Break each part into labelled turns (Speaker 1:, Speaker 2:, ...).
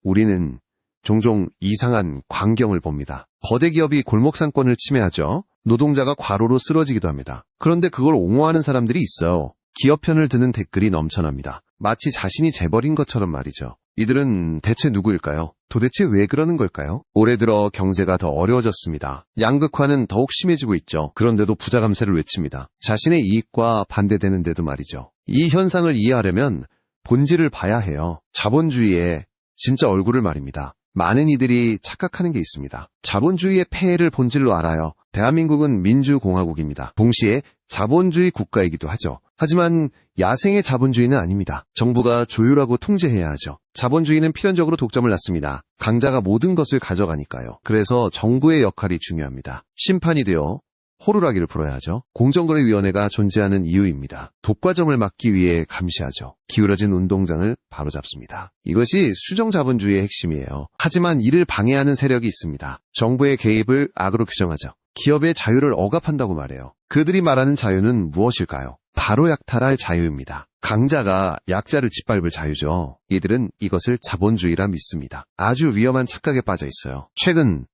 Speaker 1: 우리는 종종 이상한 광경을 봅니다. 거대 기업이 골목상권을 침해하죠. 노동자가 과로로 쓰러지기도 합니다. 그런데 그걸 옹호하는 사람들이 있어요. 기업 편을 드는 댓글이 넘쳐납니다. 마치 자신이 재벌인 것처럼 말이죠. 이들은 대체 누구일까요? 도대체 왜 그러는 걸까요? 올해 들어 경제가 더 어려워졌습니다. 양극화는 더욱 심해지고 있죠. 그런데도 부자 감세를 외칩니다. 자신의 이익과 반대되는데도 말이죠. 이 현상을 이해하려면 본질을 봐야 해요. 자본주의의 진짜 얼굴을 말입니다. 많은 이들이 착각하는 게 있습니다. 자본주의의 폐해를 본질로 알아요. 대한민국은 민주공화국입니다. 동시에 자본주의 국가이기도 하죠. 하지만 야생의 자본주의는 아닙니다. 정부가 조율하고 통제해야 하죠. 자본주의는 필연적으로 독점을 낳습니다. 강자가 모든 것을 가져가니까요. 그래서 정부의 역할이 중요합니다. 심판이 되어 호루라기를 불어야 하죠. 공정거래위원회가 존재하는 이유입니다. 독과점을 막기 위해 감시하죠. 기울어진 운동장을 바로잡습니다. 이것이 수정자본주의의 핵심이에요. 하지만 이를 방해하는 세력이 있습니다. 정부의 개입을 악으로 규정하죠. 기업의 자유를 억압한다고 말해요. 그들이 말하는 자유는 무엇일까요? 바로 약탈할 자유입니다. 강자가 약자를 짓밟을 자유죠. 이들은 이것을 자본주의라 믿습니다. 아주 위험한 착각에 빠져 있어요. 최근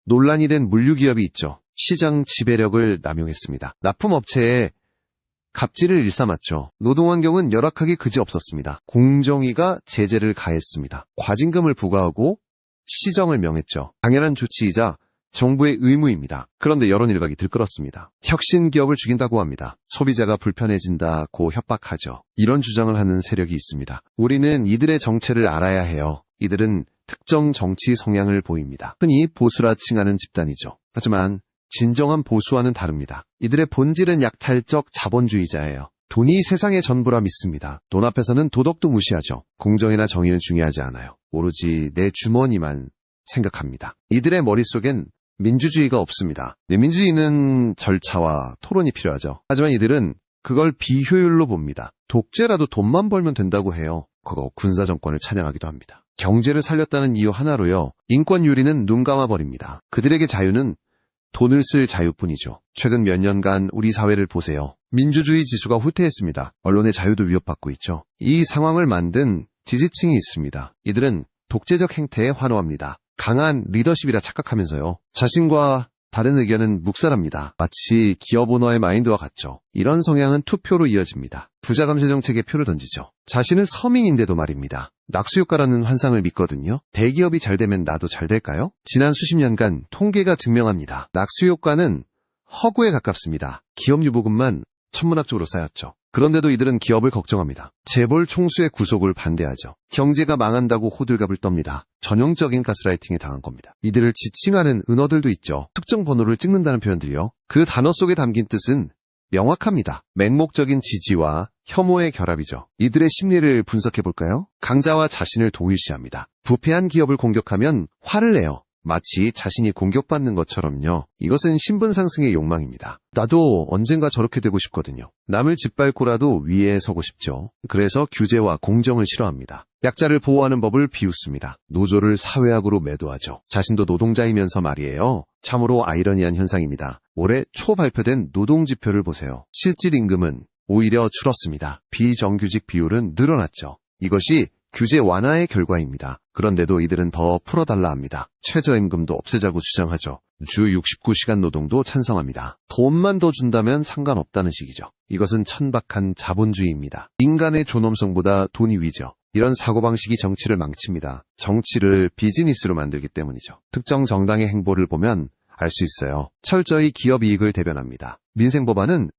Speaker 1: 논란이 된 물류기업이 있죠. 시장 지배력을 남용했습니다. 납품업체에 갑질을 일삼았죠. 노동환경은 열악하기 그지없었습니다. 공정위가 제재를 가했습니다. 과징금을 부과하고 시정을 명했죠. 당연한 조치이자 정부의 의무입니다. 그런데 여론 일각이 들끓었습니다. 혁신 기업을 죽인다고 합니다. 소비자가 불편해진다고 협박하죠. 이런 주장을 하는 세력이 있습니다. 우리는 이들의 정체를 알아야 해요. 이들은 특정 정치 성향을 보입니다. 흔히 보수라 칭하는 집단이죠. 하지만 진정한 보수와는 다릅니다. 이들의 본질은 약탈적 자본주의자예요. 돈이 세상의 전부라 믿습니다. 돈 앞에서는 도덕도 무시하죠. 공정이나 정의는 중요하지 않아요. 오로지 내 주머니만 생각합니다. 이들의 머릿속엔 민주주의가 없습니다. 민주주의는 절차와 토론이 필요하죠. 하지만 이들은 그걸 비효율로 봅니다. 독재라도 돈만 벌면 된다고 해요. 그거 군사정권을 찬양하기도 합니다. 경제를 살렸다는 이유 하나로요. 인권 유리는 눈 감아버립니다. 그들에게 자유는 돈을 쓸 자유뿐이죠. 최근 몇 년간 우리 사회를 보세요. 민주주의 지수가 후퇴했습니다. 언론의 자유도 위협받고 있죠. 이 상황을 만든 지지층이 있습니다. 이들은 독재적 행태에 환호합니다. 강한 리더십이라 착각하면서요. 자신과 다른 의견은 묵살합니다. 마치 기업 오너의 마인드와 같죠. 이런 성향은 투표로 이어집니다. 부자 감세 정책에 표를 던지죠. 자신은 서민인데도 말입니다. 낙수효과라는 환상을 믿거든요. 대기업이 잘 되면 나도 잘 될까요? 지난 수십 년간 통계가 증명합니다. 낙수효과는 허구에 가깝습니다. 기업 유보금만 천문학적으로 쌓였죠. 그런데도 이들은 기업을 걱정합니다. 재벌 총수의 구속을 반대하죠. 경제가 망한다고 호들갑을 떱니다. 전형적인 가스라이팅에 당한 겁니다. 이들을 지칭하는 은어들도 있죠. 특정 번호를 찍는다는 표현들이요. 그 단어 속에 담긴 뜻은 명확합니다. 맹목적인 지지와 혐오의 결합이죠. 이들의 심리를 분석해볼까요? 강자와 자신을 동일시합니다. 부패한 기업을 공격하면 화를 내요. 마치 자신이 공격받는 것처럼요. 이것은 신분 상승의 욕망입니다. 나도 언젠가 저렇게 되고 싶거든요. 남을 짓밟고라도 위에 서고 싶죠. 그래서 규제와 공정을 싫어합니다. 약자를 보호하는 법을 비웃습니다. 노조를 사회학으로 매도하죠. 자신도 노동자이면서 말이에요. 참으로 아이러니한 현상입니다. 올해 초 발표된 노동지표를 보세요. 실질 임금은 오히려 줄었습니다. 비정규직 비율은 늘어났죠. 이것이 규제 완화의 결과입니다. 그런데도 이들은 더 풀어달라 합니다. 최저임금도 없애자고 주장하죠. 주 69시간 노동도 찬성합니다. 돈만 더 준다면 상관없다는 식이죠. 이것은 천박한 자본주의입니다. 인간의 존엄성보다 돈이 위죠. 이런 사고방식이 정치를 망칩니다. 정치를 비즈니스로 만들기 때문이죠. 특정 정당의 행보를 보면 알 수 있어요. 철저히 기업 이익을 대변합니다. 민생법안은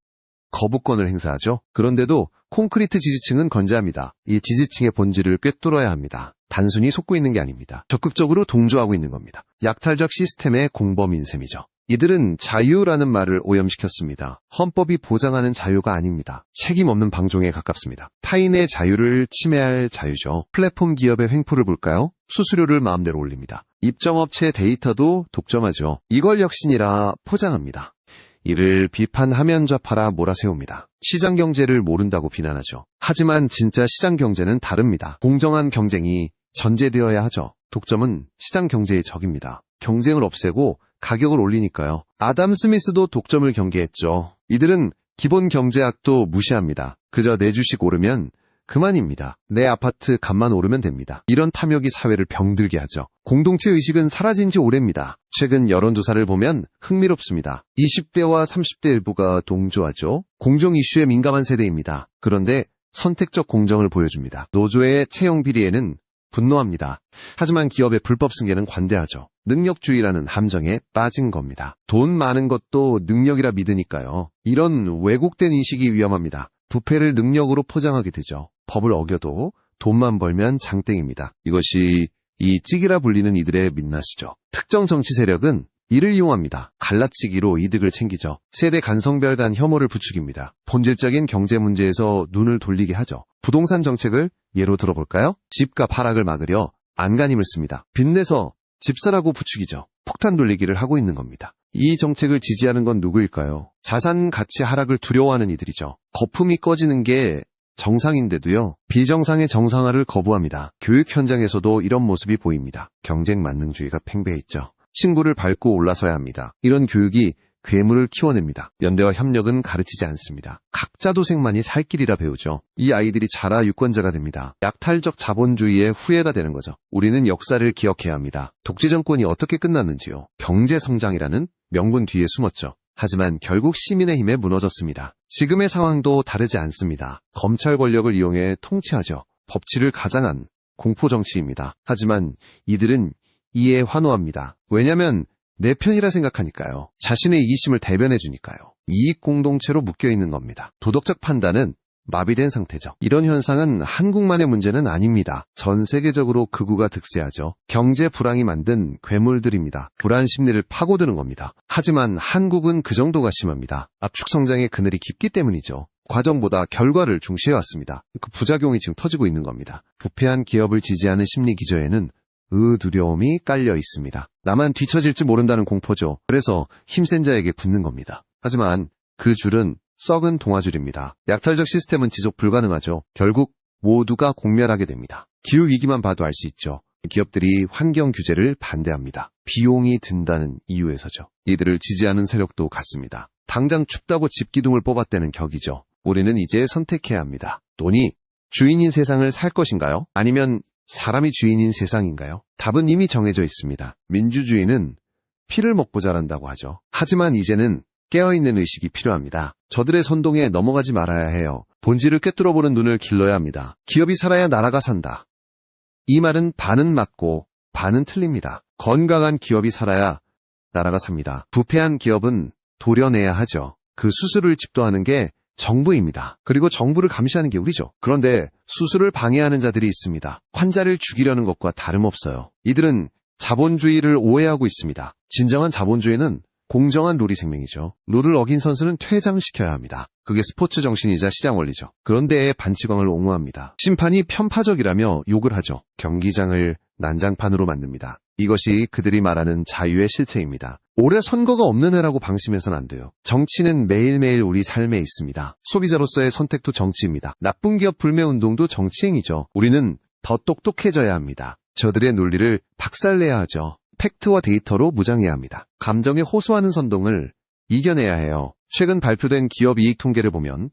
Speaker 1: 거부권을 행사하죠. 그런데도 콘크리트 지지층은 건재합니다. 이 지지층의 본질을 꿰뚫어야 합니다. 단순히 속고 있는 게 아닙니다. 적극적으로 동조하고 있는 겁니다. 약탈적 시스템의 공범인 셈이죠. 이들은 자유라는 말을 오염시켰습니다. 헌법이 보장하는 자유가 아닙니다. 책임 없는 방종에 가깝습니다. 타인의 자유를 침해할 자유죠. 플랫폼 기업의 횡포를 볼까요? 수수료를 마음대로 올립니다. 입점업체 데이터도 독점하죠. 이걸 혁신이라 포장합니다. 이를 비판하면 좌파라 몰아세웁니다. 시장경제를 모른다고 비난하죠. 하지만 진짜 시장경제는 다릅니다. 공정한 경쟁이 전제되어야 하죠. 독점은 시장경제의 적입니다. 경쟁을 없애고 가격을 올리니까요. 아담 스미스도 독점을 경계했죠. 이들은 기본 경제학도 무시합니다. 그저 내 주식 오르면 그만입니다. 내 아파트 값만 오르면 됩니다. 이런 탐욕이 사회를 병들게 하죠. 공동체 의식은 사라진 지 오래입니다. 최근 여론조사를 보면 흥미롭습니다. 20대와 30대 일부가 동조하죠. 공정 이슈에 민감한 세대입니다. 그런데 선택적 공정을 보여줍니다. 노조의 채용 비리에는 분노합니다. 하지만 기업의 불법 승계는 관대하죠. 능력주의라는 함정에 빠진 겁니다. 돈 많은 것도 능력이라 믿으니까요. 이런 왜곡된 인식이 위험합니다. 부패를 능력으로 포장하게 되죠. 법을 어겨도 돈만 벌면 장땡입니다. 이것이 이 찌기라 불리는 이들의 민낯이죠. 특정 정치 세력은 이를 이용합니다. 갈라치기로 이득을 챙기죠. 세대 간성별 간 혐오를 부추깁니다. 본질적인 경제 문제에서 눈을 돌리게 하죠. 부동산 정책을 예로 들어볼까요? 집값 하락을 막으려 안간힘을 씁니다. 빚내서 집사라고 부추기죠. 폭탄 돌리기를 하고 있는 겁니다. 이 정책을 지지하는 건 누구일까요? 자산 가치 하락을 두려워하는 이들이죠. 거품이 꺼지는 게 정상인데도요. 비정상의 정상화를 거부합니다. 교육 현장에서도 이런 모습이 보입니다. 경쟁 만능주의가 팽배했죠. 친구를 밟고 올라서야 합니다. 이런 교육이 괴물을 키워냅니다. 연대와 협력은 가르치지 않습니다. 각자 도생만이 살 길이라 배우죠. 이 아이들이 자라 유권자가 됩니다. 약탈적 자본주의의 후예가 되는 거죠. 우리는 역사를 기억해야 합니다. 독재 정권이 어떻게 끝났는지요. 경제성장이라는 명분 뒤에 숨었죠. 하지만 결국 시민의 힘에 무너졌습니다. 지금의 상황도 다르지 않습니다. 검찰 권력을 이용해 통치하죠. 법치를 가장한 공포정치입니다. 하지만 이들은 이에 환호합니다. 왜냐면 내 편이라 생각하니까요. 자신의 이기심을 대변해주니까요. 이익 공동체로 묶여있는 겁니다. 도덕적 판단은 마비된 상태죠. 이런 현상은 한국만의 문제는 아닙니다. 전 세계적으로 극우가 득세하죠. 경제 불황이 만든 괴물들입니다. 불안 심리를 파고드는 겁니다. 하지만 한국은 그 정도가 심합니다. 압축 성장의 그늘이 깊기 때문이죠. 과정보다 결과를 중시해왔습니다. 그 부작용이 지금 터지고 있는 겁니다. 부패한 기업을 지지하는 심리 기저에는 두려움이 깔려 있습니다. 나만 뒤처질지 모른다는 공포죠. 그래서 힘센 자에게 붙는 겁니다. 하지만 그 줄은 썩은 동아줄입니다. 약탈적 시스템은 지속 불가능하죠. 결국 모두가 공멸하게 됩니다. 기후위기만 봐도 알 수 있죠. 기업들이 환경 규제를 반대합니다. 비용이 든다는 이유에서죠. 이들을 지지하는 세력도 같습니다. 당장 춥다고 집기둥을 뽑았다는 격이죠. 우리는 이제 선택해야 합니다. 돈이 주인인 세상을 살 것인가요? 아니면 사람이 주인인 세상인가요? 답은 이미 정해져 있습니다. 민주주의는 피를 먹고 자란다고 하죠. 하지만 이제는 깨어있는 의식이 필요합니다. 저들의 선동에 넘어가지 말아야 해요. 본질을 꿰뚫어보는 눈을 길러야 합니다. 기업이 살아야 나라가 산다. 이 말은 반은 맞고 반은 틀립니다. 건강한 기업이 살아야 나라가 삽니다. 부패한 기업은 도려내야 하죠. 그 수수료를 집도하는 게 정부입니다. 그리고 정부를 감시하는 게 우리죠. 그런데 수술을 방해하는 자들이 있습니다. 환자를 죽이려는 것과 다름없어요. 이들은 자본주의를 오해하고 있습니다. 진정한 자본주의는 공정한 룰이 생명이죠. 룰을 어긴 선수는 퇴장시켜야 합니다. 그게 스포츠 정신이자 시장 원리죠. 그런데 반치광을 옹호합니다. 심판이 편파적이라며 욕을 하죠. 경기장을 난장판으로 만듭니다. 이것이 그들이 말하는 자유의 실체입니다. 올해 선거가 없는 해라고 방심해서는 안 돼요. 정치는 매일매일 우리 삶에 있습니다. 소비자로서의 선택도 정치입니다. 나쁜 기업 불매운동도 정치행위죠. 우리는 더 똑똑해져야 합니다. 저들의 논리를 박살내야 하죠. 팩트와 데이터로 무장해야 합니다. 감정에 호소하는 선동을 이겨내야 해요. 최근 발표된 기업 이익 통계를 보면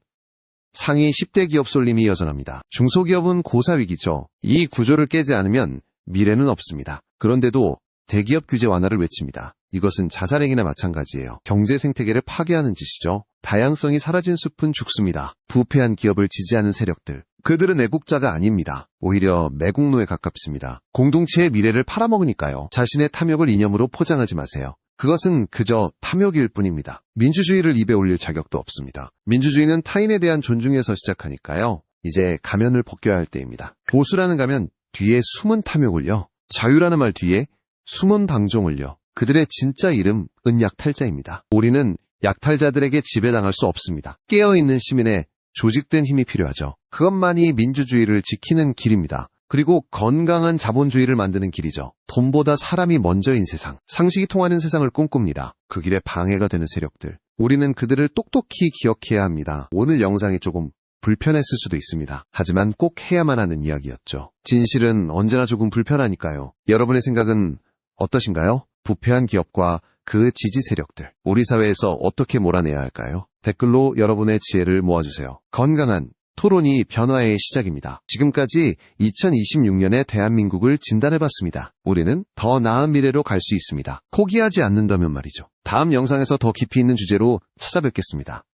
Speaker 1: 상위 10대 기업 쏠림이 여전합니다. 중소기업은 고사위기죠. 이 구조를 깨지 않으면 미래는 없습니다. 그런데도 대기업 규제 완화를 외칩니다. 이것은 자살행위나 마찬가지예요. 경제 생태계를 파괴하는 짓이죠. 다양성이 사라진 숲은 죽습니다. 부패한 기업을 지지하는 세력들. 그들은 애국자가 아닙니다. 오히려 매국노에 가깝습니다. 공동체의 미래를 팔아먹으니까요. 자신의 탐욕을 이념으로 포장하지 마세요. 그것은 그저 탐욕일 뿐입니다. 민주주의를 입에 올릴 자격도 없습니다. 민주주의는 타인에 대한 존중에서 시작하니까요. 이제 가면을 벗겨야 할 때입니다. 보수라는 가면 뒤에 숨은 탐욕을요. 자유라는 말 뒤에 숨은 방종을요. 그들의 진짜 이름 은약탈자입니다. 우리는 약탈자들에게 지배당할 수 없습니다. 깨어있는 시민의 조직된 힘이 필요하죠. 그것만이 민주주의를 지키는 길입니다. 그리고 건강한 자본주의를 만드는 길이죠. 돈보다 사람이 먼저인 세상, 상식이 통하는 세상을 꿈꿉니다. 그 길에 방해가 되는 세력들. 우리는 그들을 똑똑히 기억해야 합니다. 오늘 영상이 조금 불편했을 수도 있습니다. 하지만 꼭 해야만 하는 이야기였죠. 진실은 언제나 조금 불편하니까요. 여러분의 생각은 어떠신가요? 부패한 기업과 그 지지 세력들, 우리 사회에서 어떻게 몰아내야 할까요? 댓글로 여러분의 지혜를 모아주세요. 건강한 토론이 변화의 시작입니다. 지금까지 2026년의 대한민국을 진단해봤습니다. 우리는 더 나은 미래로 갈 수 있습니다. 포기하지 않는다면 말이죠. 다음 영상에서 더 깊이 있는 주제로 찾아뵙겠습니다.